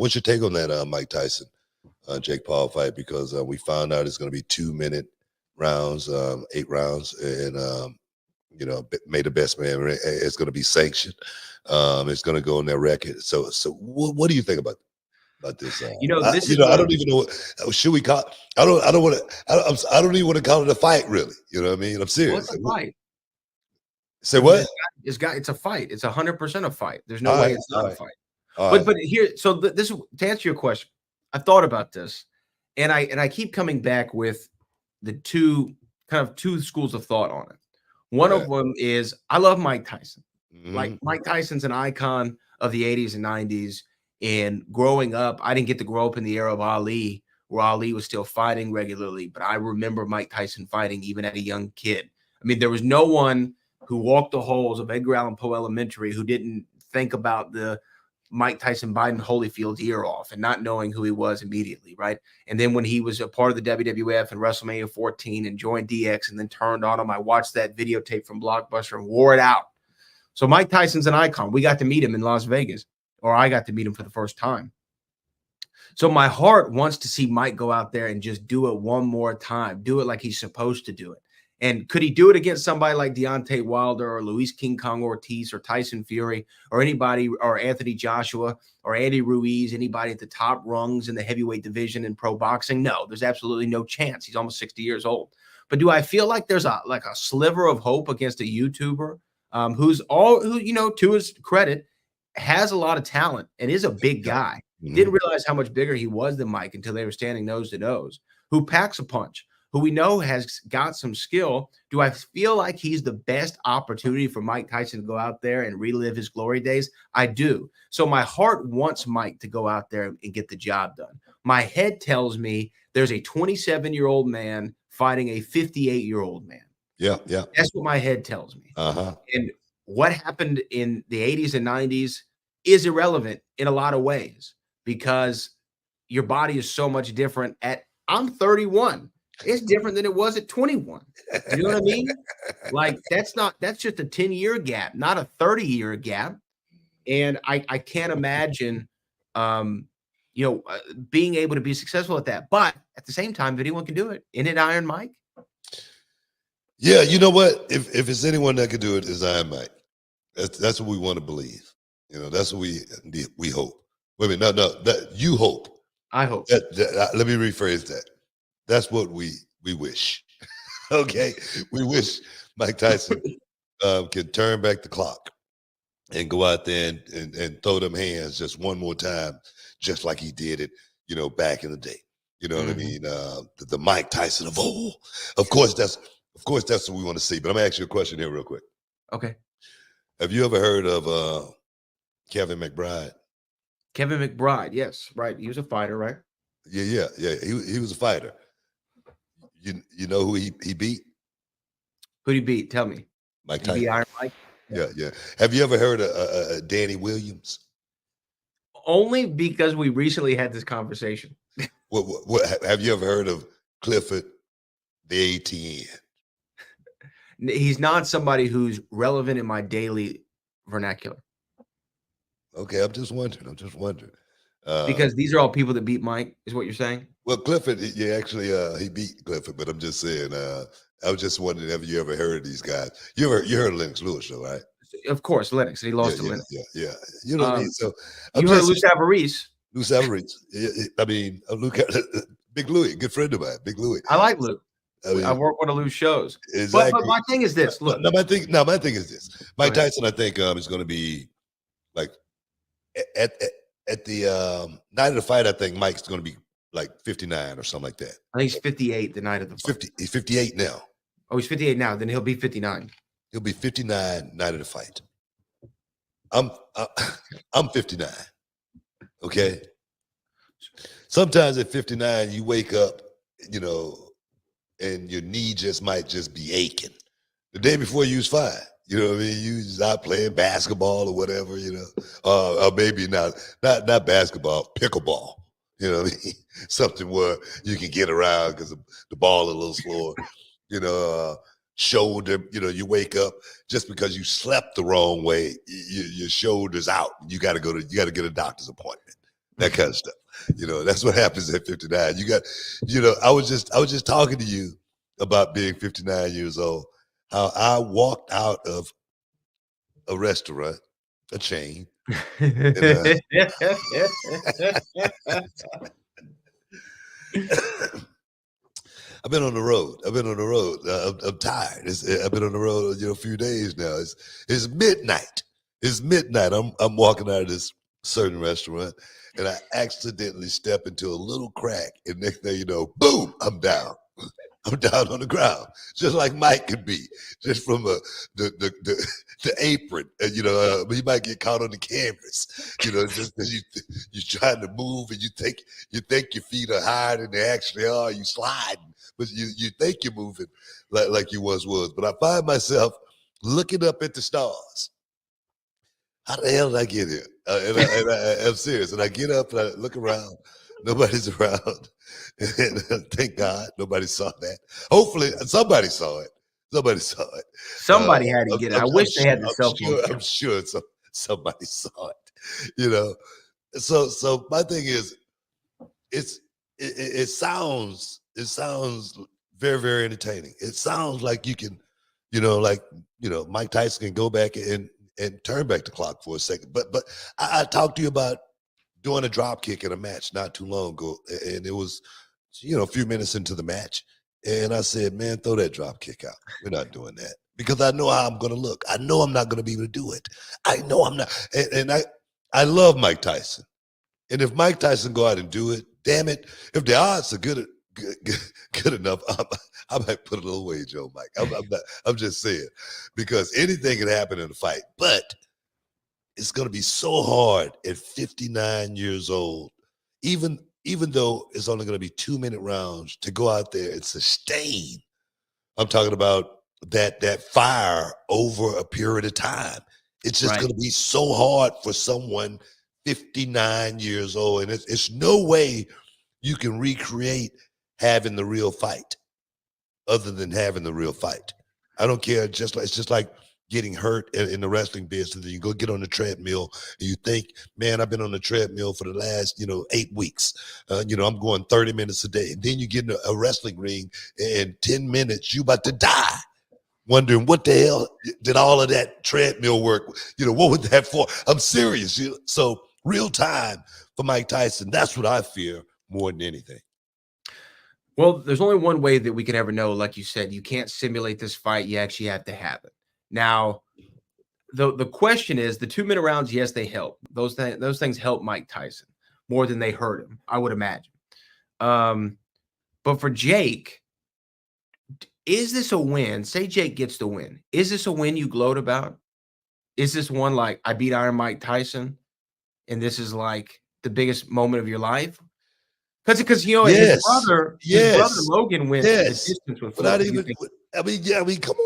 What's your take on that Mike Tyson, Jake Paul fight? Because we found out it's going to be 2-minute rounds, 8 rounds, and may the best man. It's going to be sanctioned. It's going to go on their record. So what do you think about this? This is I don't even know what should we call. I don't want to. I don't even want to call it a fight. Really, you know what I mean? I'm serious. Well, it's a fight. Say what? It's a fight. It's 100% a fight. There's no way it's not a fight. But here, so this to answer your question, I thought about this, and I keep coming back with the two schools of thought on it. One of them is I love Mike Tyson. Like Mike Tyson's an icon of the 80s and 90s. And growing up, I didn't get to grow up in the era of Ali, where Ali was still fighting regularly. But I remember Mike Tyson fighting even at a young kid. I mean, there was no one who walked the halls of Edgar Allan Poe Elementary who didn't think about the Mike Tyson biting Holyfield's ear off and not knowing who he was immediately, right? And then when he was a part of the WWF and WrestleMania 14 and joined DX and then turned on him, I watched that videotape from Blockbuster and wore it out. So Mike Tyson's an icon. We got to meet him in Las Vegas, or I got to meet him for the first time. So my heart wants to see Mike go out there and just do it one more time, do it like he's supposed to do it. And could he do it against somebody like Deontay Wilder or Luis King Kong Ortiz or Tyson Fury or anybody, or Anthony Joshua or Andy Ruiz, anybody at the top rungs in the heavyweight division in pro boxing? No, there's absolutely no chance. He's almost 60 years old. But do I feel like there's a sliver of hope against a YouTuber who, to his credit, has a lot of talent and is a big guy? Didn't realize how much bigger he was than Mike until they were standing nose to nose. Who packs a punch, who we know has got some skill. Do I feel like he's the best opportunity for Mike Tyson to go out there and relive his glory days? I do. So my heart wants Mike to go out there and get the job done. My head tells me there's a 27-year-old man fighting a 58-year-old man. Yeah. That's what my head tells me. And what happened in the 80s and 90s is irrelevant in a lot of ways because your body is so much different I'm 31. It's different than it was at 21. You know what I mean? Like that's just a 10-year gap, not a 30-year gap. And I can't imagine, being able to be successful at that. But at the same time, if anyone can do it, isn't it Iron Mike? Yeah, you know what? If it's anyone that can do it, it's Iron Mike. That's what we want to believe. That's what we hope. Wait a minute, no, that you hope. I hope. Let me rephrase that. That's what we wish. Okay, we wish Mike Tyson can turn back the clock and go out there and throw them hands just one more time, just like he did it, back in the day. You know what I mean? The Mike Tyson of old. Of course, that's what we want to see. But I'm gonna ask you a question here real quick. Okay. Have you ever heard of Kevin McBride? Kevin McBride, yes, right. He was a fighter, right? Yeah. He was a fighter. You know who he beat? Who'd he beat? Tell me. Mike Tyson. Iron Mike? Yeah. Have you ever heard of Danny Williams? Only because we recently had this conversation. What have you ever heard of Clifford the ATN? He's not somebody who's relevant in my daily vernacular. Okay, I'm just wondering. Because these are all people that beat Mike, is what you're saying? Well, Clifford, yeah, actually, he beat Clifford, but I'm just saying, I was just wondering, have you ever heard of these guys? You heard of Lennox Lewis, though, right? Of course, Lennox. He lost to Lennox. Yeah. You know what I mean? So you heard of Lou Savarese. Lou Savarese. I mean, Big Louie, good friend of mine, Big Louie. I like Lou. I work one of Lou's shows. Exactly. But my thing is this. Look. My thing is this. Mike Tyson, I think, is going to be like at the night of the fight. I think Mike's going to be like 59 or something like that. I think he's 58 the night of the fight. He's 58 now. Oh, he's 58 now. Then he'll be 59. He'll be 59 night of the fight. I'm 59. Okay. Sometimes at 59, you wake up, and your knee might just be aching. The day before you was fine. You know what I mean? You was out playing basketball or whatever, or maybe not basketball, pickleball. You know what I mean? Something where you can get around because the ball is a little slower. Shoulder, you wake up just because you slept the wrong way, your shoulder's out. You got to get a doctor's appointment. that kind of stuff. That's what happens at 59. I was just talking to you about being 59 years old, how I walked out of a restaurant, a chain, and I've been on the road. I'm tired. I've been on the road, a few days now. It's midnight. It's midnight. I'm walking out of this certain restaurant, and I accidentally step into a little crack, and next thing you know, boom, I'm down. I'm down on the ground, just like Mike could be, just from the apron. And, he might get caught on the canvas, just because you're trying to move and you think your feet are higher than they actually are. You sliding, but you think you're moving like you once was. But I find myself looking up at the stars. How the hell did I get here? I'm serious. And I get up and I look around. Nobody's around. And thank God nobody saw that. Hopefully somebody saw it. Somebody had to get it. I wish they had the cell phone. I'm sure somebody saw it. So my thing is, it sounds very, very entertaining. It sounds like you can, Mike Tyson can go back and turn back the clock for a second. But I talked to you about doing a drop kick in a match not too long ago, and it was, a few minutes into the match, and I said, man, throw that drop kick out. We're not doing that because I know how I'm going to look. I know I'm not going to be able to do it. I know I'm not. And I love Mike Tyson. And if Mike Tyson go out and do it, damn it, if the odds are good enough, I might put a little wager on Mike. I'm just saying, because anything can happen in a fight, but it's going to be so hard at 59 years old, even though it's only going to be 2-minute rounds, to go out there and sustain. I'm talking about that fire over a period of time. It's just going to be so hard for someone 59 years old, and it's no way you can recreate having the real fight other than having the real fight. I don't care. It's just like getting hurt in the wrestling business. You go get on the treadmill and you think, man, I've been on the treadmill for the last, 8 weeks. I'm going 30 minutes a day. And then you get in a wrestling ring and 10 minutes, you about to die, wondering what the hell did all of that treadmill work? What was that for? I'm serious. So real time for Mike Tyson, that's what I fear more than anything. Well, there's only one way that we can ever know. Like you said, you can't simulate this fight. You actually have to have it. Now, the question is, the 2-minute rounds, yes, they help. Those things help Mike Tyson more than they hurt him, I would imagine. But for Jake, is this a win? Say Jake gets the win. Is this a win you gloat about? Is this one like, I beat Iron Mike Tyson, and this is like the biggest moment of your life? Because his brother Logan went the distance with Floyd. Come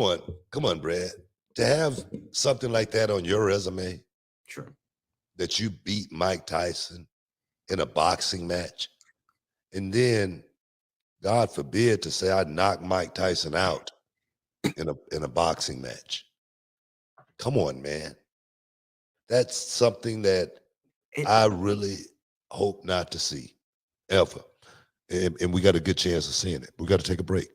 on. Come on, Brad. To have something like that on your resume, sure, that you beat Mike Tyson in a boxing match, and then, God forbid, to say I knocked Mike Tyson out in a boxing match. Come on, man. That's something that I really hope not to see ever. And we got a good chance of seeing it. We got to take a break.